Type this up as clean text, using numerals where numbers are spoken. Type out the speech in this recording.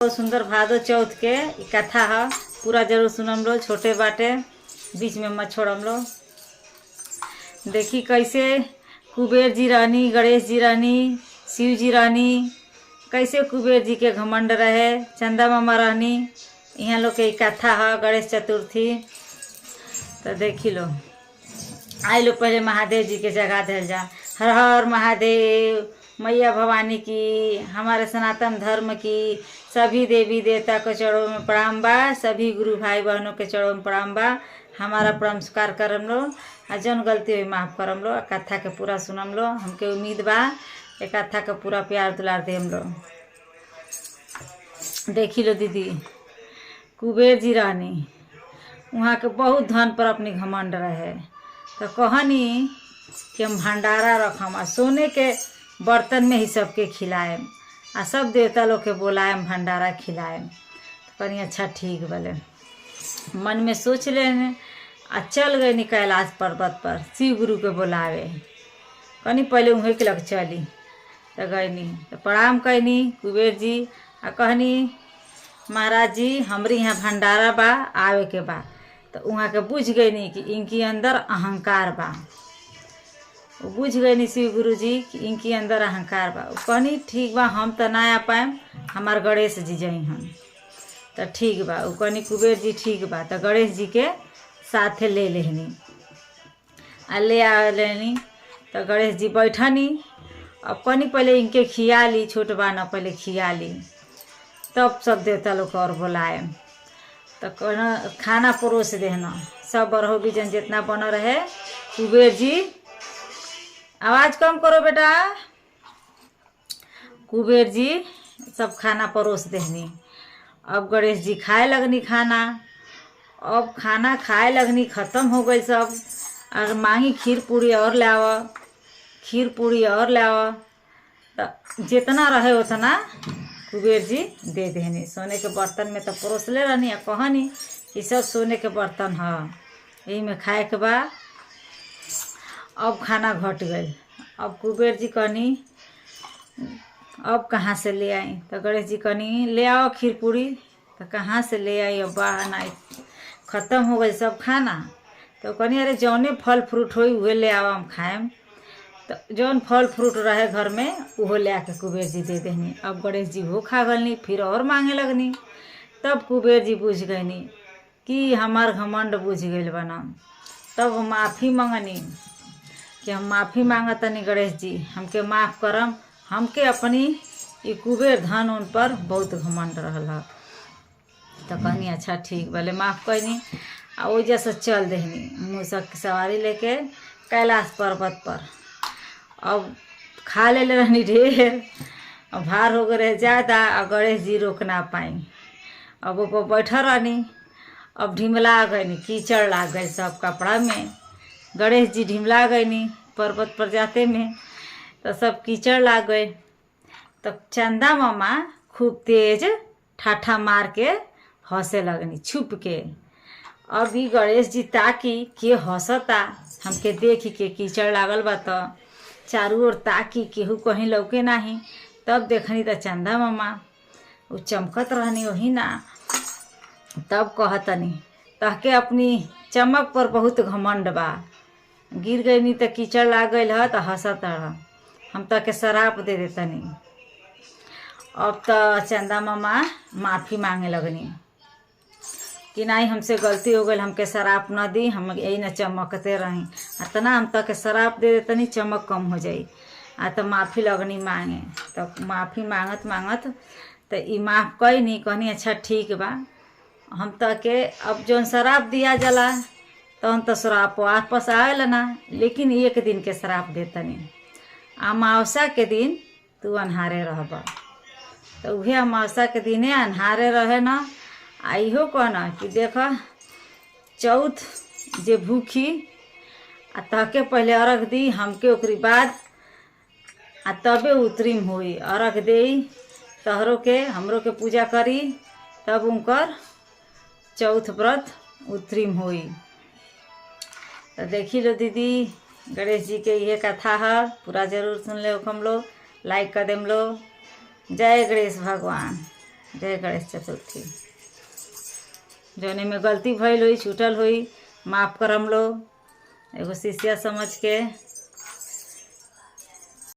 बहुत सुंदर भादो चौथ के इ कथा है, पूरा जरूर सुनम लो। छोटे बाटे बीच में मत छोड़म लो। देखी कैसे कुबेर जी रहनी, गणेश जी रहनी, शिव जी रहनी। कैसे कुबेर जी के घमंड रहे, चंदा मामा रहनी। यहाँ लोग के कथा है गणेश चतुर्थी। तो देखी लो, आई लो पहले महादेव जी के जगा दिल जा। हर हर महादेव, मैया भवानी की, हमारे सनातन धर्म की, सभी देवी देवता के चरणों में प्रणाम बा। सभी गुरु भाई बहनों के चरणों में प्रणाम बा। हमारा नमस्कार करम लो, आ जौन गलती हुई माफ़ करम लो। कथा के पूरा सुनम लो। हमके उम्मीद बा ये कथा के पूरा प्यार दुलार देम लो। देखी लो दीदी, कुबेर जी रहनी, वहाँ के बहुत धन पर अपनी घमंड रहे। तो कहनी कि हम भंडारा रखम, आ सोने के बर्तन में ही सबके खिलाएम, आ सब देवता लोग के बोलाएम, भंडारा खिलाएम। तो कहनी अच्छा ठीक बोले। मन में सोच लेने आ चल गए कैलाश पर्वत पर शिव गुरु के बुलावे। कहनी पहले उहे के लग चली। तो गईनी तो प्रणाम कैनी कुबेर जी, आ कहनी महाराज जी हमरी यहाँ भंडारा बा, आवे के बा। तो वहाँ के बुझ गई कि इनकी अंदर अहंकार बा। वो बुझ गई शिव गुरु जी कि इनकी अंदर अहंकार बा। वो कहनी ठीक बा, हम तो ना आ पाएम, हमार गणेश जी जई हम। तो ठीक बा। वो कहनी कुबेर जी ठीक बा। तो गणेश जी के साथे ले लेनी, आ ले आ लेनी। तो गणेश जी बैठनी। अब कहनी पहले इनके खिया ली, छोट बा ना, पहले खिया ली, तब सब देवता लोग को और बुलाए। तो कहना खाना परोस देना, सब बरहो बीजन जितना बन रहे। कुबेर जी आवाज कम करो बेटा। कुबेर जी सब खाना परोस देनी। अब गणेश जी खाए लगनी खाना। अब खाना खाए लगनी, खत्म हो गई सब। अगर मांगी खीर पूरी और लावा, खीर पूरी और लावा। तो जितना रहे उतना कुबेर जी दे देनी। सोने के बर्तन में तो परोसले रहनी, कहनी कि सब सोने के बर्तन है, यही में खाए के बा। अब खाना घट गई। अब कुबेर जी कहनी अब कहाँ से ले आई। तो गणेश जी कहनी ले आओ खीर पूरी। तो कहाँ से ले आई, अब नहीं, खत्म हो गई सब खाना। तो कहनी अरे जौने फल फ्रूट होई उहे ले आओ, हम खाएम। तो जौन फल फ्रूट रहे घर में उहो ले आके कुबेर जी दे देनी। अब गणेश जी वो खा गलनी, फिर और मांगे लगनी। तब कुबेर जी बुझ गईनी कि हमार घमंड बुझ गई बना। तब माफ़ी मंगनी कि हम माफ़ी मांगतनी गणेश जी, हमके माफ़ करम। हमके अपनी ये कुबेर धन उन पर बहुत घमंड रहल। तो कहनी अच्छा ठीक बोले, माफ़ कैनी। आ वजह से चल देनी मूसक की सवारी लेके कैलाश पर्वत पर। अब खा ले रहनी ढेर, भार हो गए ज़्यादा, और गणेश जी रोक ना पाई। अब वो बैठा रहनी। अब ढिमला गई, कीचड़ लाग गई सब कपड़ा में। गणेश जी ढिमला गई पर्वत पर जाते में, तो सब कीचड़ लाग गए। तो चंदा मामा खूब तेज ठाठा मार के हंसे लगनी छुप के। अभी गणेश जी ताकी के हंसता, हमके देखी के कीचड़ लागल बा। तो चारू ओर ताकी, केहू कहीं लौके नहीं। तब देखनी तो चंदा मामा वो चमकत रहनी वही ना। तब कहतनी तहके अपनी चमक पर बहुत घमंड बा। गिर गई तो कीचड़ लाग गई है तो हंसत रह, हम तहके शराप दे देतनी। अब तो चंदा मामा माफ़ी मांगे लगनी कि नहीं हमसे गलती हो गई, हमके शराप न दी, हम यही न चमकते रही। इतना हम तक शराप दे देतनी, चमक कम हो जाई। आ तो माफ़ी लगनी मांगे। तो माफ़ी मांगत मांगत तो ई माफ़ कैनी। कहनी अच्छा ठीक बा, हम तक के अब जौन शराप दिया जला तो हम तो शराप वापस आवेला ना, लेकिन एक दिन के शराप देतनी। अमावस्या के दिन तू अन्हारे रहबा। तो उहे अमावस्या के दिने अन्हारे रहे ना। आ इहो कहना कि देख चौथ जे भूखी आ तहके पहले अर्घ दी, हमके ओकरी बाद आ तबे उतरीम होई। अर्घ दे तहरो के हमरो के पूजा करी, तब उनकर चौथ व्रत उतरीम होई। तो देखी लो दीदी, गणेश जी के ये कथा है, पूरा जरूर सुन ले हम लोग, लाइक कर देम लो। जय गणेश भगवान। जय गणेश चतुर्थी। जौने में गलती भइल हुई, छूटल हुई, माफ़ करम लो। एगो शिष्या समझ के